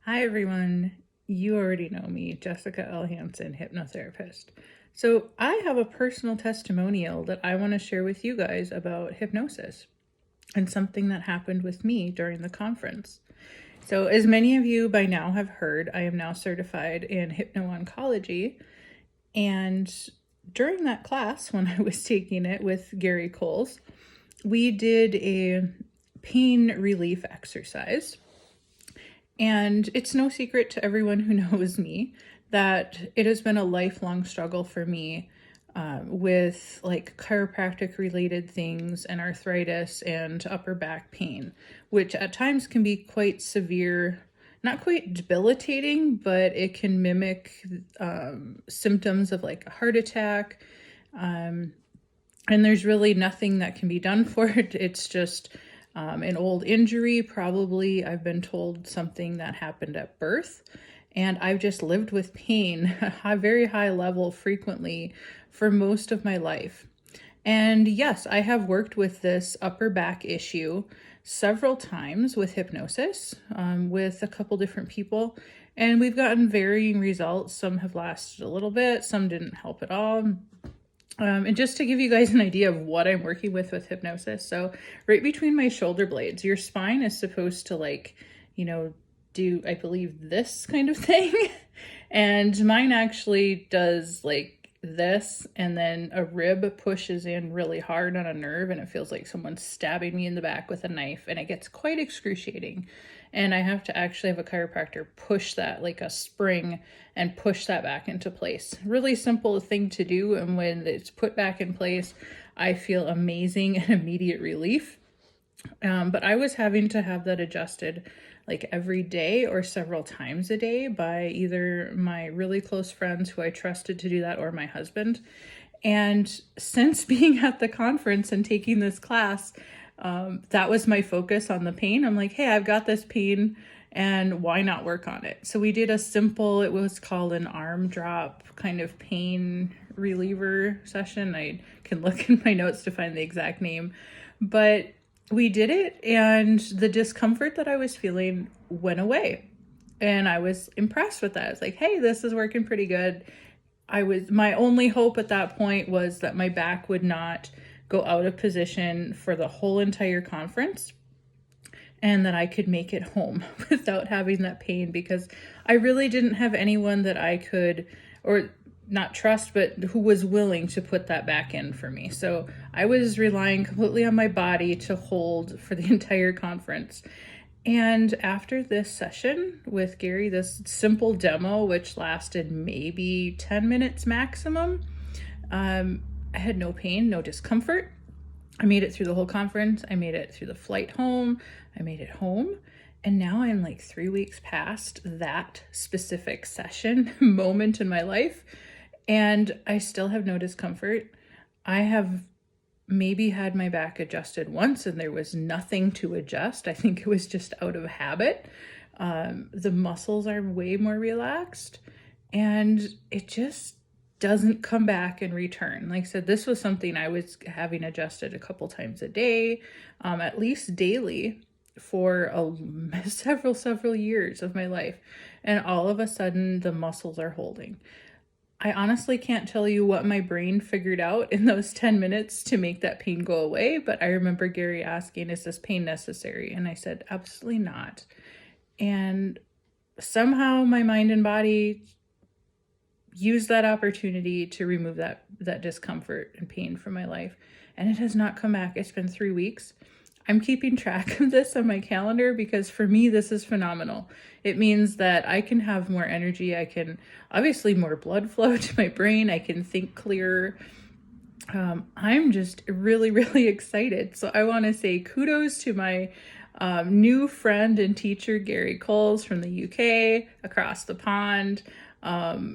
Hi everyone, you already know me, Jessica L. Hansen, hypnotherapist. So I have a personal testimonial that I want to share with you guys about hypnosis and something that happened with me during the conference. So as many of you by now have heard, I am now certified in Hypno-Oncology, and during that class, when I was taking it with Garry Coles, we did a pain relief exercise. And it's no secret to everyone who knows me that it has been a lifelong struggle for me with like chiropractic related things and arthritis and upper back pain, which at times can be quite severe, not quite debilitating, but it can mimic symptoms of like a heart attack. And there's really nothing that can be done for it. It's just an old injury, probably, I've been told, something that happened at birth. And I've just lived with pain at a very high level frequently for most of my life. And yes, I have worked with this upper back issue several times with hypnosis, with a couple different people. And we've gotten varying results. Some have lasted a little bit, some didn't help at all. And just to give you guys an idea of what I'm working with hypnosis, so right between my shoulder blades, your spine is supposed to do, I believe, this kind of thing. And mine actually does like this, and then a rib pushes in really hard on a nerve, and it feels like someone's stabbing me in the back with a knife, and it gets quite excruciating. And I have to actually have a chiropractor push that like a spring and push that back into place. Really simple thing to do, and when it's put back in place, I feel amazing and immediate relief. But I was having to have that adjusted like every day or several times a day by either my really close friends who I trusted to do that or my husband. And since being at the conference and taking this class, that was my focus on the pain. I'm like, hey, I've got this pain and why not work on it? So we did a simple, it was called an arm drop kind of pain reliever session. I can look in my notes to find the exact name, but we did it and the discomfort that I was feeling went away. And I was impressed with that. I was like, hey, this is working pretty good. My only hope at that point was that my back would not go out of position for the whole entire conference and that I could make it home without having that pain, because I really didn't have anyone that I could, or not trust, but who was willing to put that back in for me. So I was relying completely on my body to hold for the entire conference. And after this session with Garry, this simple demo, which lasted maybe 10 minutes maximum, I had no pain, no discomfort. I made it through the whole conference. I made it through the flight home. I made it home. And now I'm like 3 weeks past that specific session moment in my life, and I still have no discomfort. I have maybe had my back adjusted once and there was nothing to adjust. I think it was just out of habit. The muscles are way more relaxed and it just doesn't come back and return. Like I said, this was something I was having adjusted a couple times a day, at least daily for several years of my life. And all of a sudden the muscles are holding. I honestly can't tell you what my brain figured out in those 10 minutes to make that pain go away, but I remember Garry asking, is this pain necessary? And I said, absolutely not. And somehow my mind and body used that opportunity to remove that discomfort and pain from my life. And it has not come back. It's been 3 weeks. I'm keeping track of this on my calendar because for me, this is phenomenal. It means that I can have more energy. I can obviously more blood flow to my brain. I can think clearer. I'm just really excited. So I want to say kudos to my new friend and teacher, Garry Coles from the UK across the pond.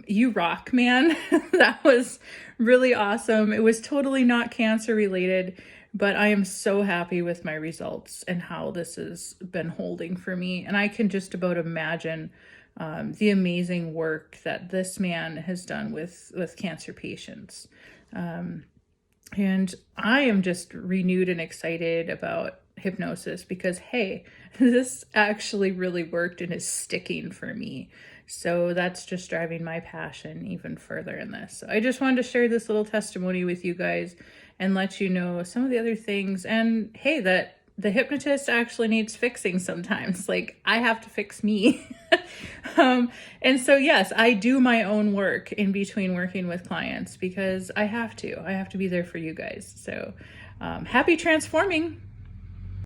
You rock, man. That was really awesome. It was totally not cancer related. But I am so happy with my results and how this has been holding for me. And I can just about imagine the amazing work that this man has done with cancer patients. And I am just renewed and excited about hypnosis because, hey, this actually really worked and is sticking for me. So that's just driving my passion even further in this. So I just wanted to share this little testimony with you guys and let you know some of the other things. And hey, that the hypnotist actually needs fixing sometimes. Like, I have to fix me. And so, yes, I do my own work in between working with clients because I have to be there for you guys. So happy transforming.